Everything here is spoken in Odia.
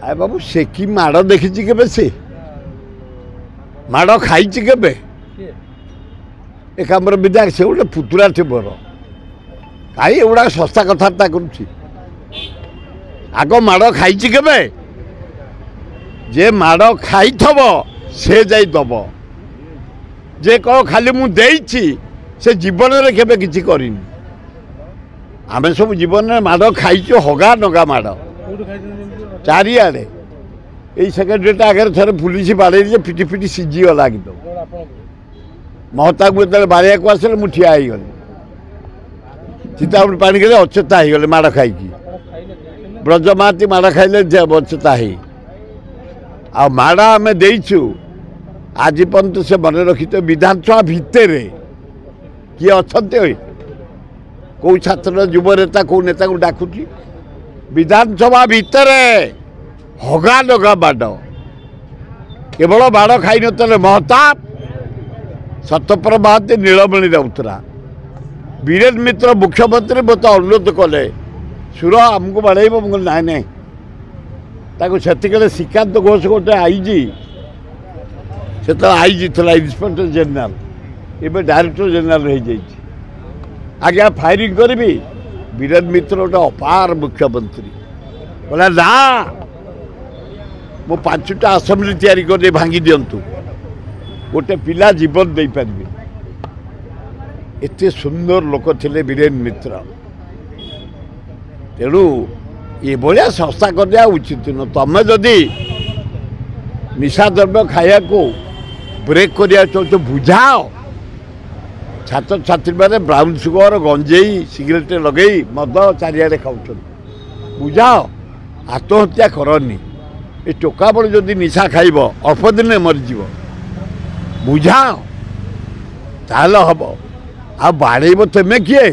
আরে বাবু সে কি মাড় দেখিছি কেবে সে মাড় খাইছি কেবে একাম্বর বিধায়ক সে গোটে পুতুরাটি ମୋର କାହିଁ ଏଗୁଡ଼ାକ ଶସ୍ତା କଥାବାର୍ତ୍ତା କରୁଛି ଆଗ ମାଡ଼ ଖାଇଛି କେବେ ଯେ ମାଡ଼ ଖାଇଥବ ସେ ଯାଇ ଦବ ଯେ କହ ଖାଲି ମୁଁ ଦେଇଛି ସେ ଜୀବନରେ କେବେ କିଛି କରିନି ଆମେ ସବୁ ଜୀବନରେ ମାଡ଼ ଖାଇଛୁ ହଗା ନଗା ମାଡ଼ ଚାରିଆଡ଼େ ଏଇ ସେକ୍ରେଟାରିଏଟ୍ ଆଗରେ ଥରେ ପୁଲିସ ବାଡ଼େଇ ଯେ ପିଟି ପିଟି ସିଝିଗଲା କିନ୍ତୁ ମହତାକୁ ଯେତେବେଳେ ବାଡ଼ିବାକୁ ଆସିଲେ ମୁଁ ଠିଆ ହେଇଗଲି ଚିତାପୁର ପାଣି ଗଲେ ଅଚେତା ହେଇଗଲେ ମାଡ଼ ଖାଇକି ବ୍ରଜ ମହାନ୍ତି ମାଡ଼ ଖାଇଲେ ଅଚେତା ହେଇ ଆଉ ମାଡ଼ ଆମେ ଦେଇଛୁ ଆଜି ପର୍ଯ୍ୟନ୍ତ ସେ ମନେ ରଖିଥିବେ ବିଧାନସଭା ଭିତରେ କିଏ ଅଛନ୍ତି କେଉଁ ଛାତ୍ର ଯୁବ ନେତା କେଉଁ ନେତାକୁ ଡାକୁଛି ବିଧାନସଭା ଭିତରେ ହଗା ନଗା ମାଡ଼ କେବଳ ମାଡ଼ ଖାଇନଥିଲେ ମହତାବ ସତ୍ୟପ୍ର ମହାନ୍ତି ନୀଳମଣି ରାଉତରା ବୀରେନ୍ଦ୍ର ମିତ୍ର ମୁଖ୍ୟମନ୍ତ୍ରୀ ମୋତେ ଅନୁରୋଧ କଲେ ସୁର ଆମକୁ ବାଡ଼େଇବ ମୁଁ କହିଲି ନାଇଁ ନାଇଁ ତାକୁ ସେତିକିବେଳେ ଶ୍ରୀକାନ୍ତ ଘୋଷ ଗୋଟେ ଆଇଜି ସେତେବେଳେ ଆଇଜି ଥିଲା ଇନ୍ସପେକ୍ଟର ଜେନେରାଲ ଏବେ ଡାଇରେକ୍ଟର ଜେନେରାଲ ହେଇଯାଇଛି ଆଜ୍ଞା ଫାୟାରିଂ କରିବି ବୀରେନ୍ଦ୍ର ମିତ୍ର ଗୋଟେ ଅପାର ମୁଖ୍ୟମନ୍ତ୍ରୀ କହିଲା ନା ମୁଁ 5ଟା ଆସେମ୍ବଲି ତିଆରି କରି ଭାଙ୍ଗି ଦିଅନ୍ତୁ ଗୋଟେ ପିଲା ଜୀବନ ଦେଇପାରିବେ ଏତେ ସୁନ୍ଦର ଲୋକ ଥିଲେ ବୀରେନ୍ଦ୍ର ମିତ୍ର ତେଣୁ ଏଭଳିଆ ସଂସ୍ଥା କରିବା ଉଚିତ ନୁହେଁ ତମେ ଯଦି ନିଶା ଦ୍ରବ୍ୟ ଖାଇବାକୁ ବ୍ରେକ୍ କରିବାକୁ ଚାହୁଁଛ ବୁଝାଅ ଛାତ୍ରଛାତ୍ରୀମାନେ ବ୍ରାଉନ୍ ସୁଗର ଗଞ୍ଜେଇ ସିଗାରେଟ୍ ଲଗେଇ ମଦ ଚାରିଆଡ଼େ ଖାଉଛନ୍ତି ବୁଝାଅ ଆତ୍ମହତ୍ୟା କରନି ଏ ଟୋକା ବଳି ଯଦି ନିଶା ଖାଇବ ଅଳ୍ପ ଦିନେ ମରିଯିବ ବୁଝାଅ ତାହେଲେ ହବ ଆଉ ବାଡ଼େଇବ ତେମେ କିଏ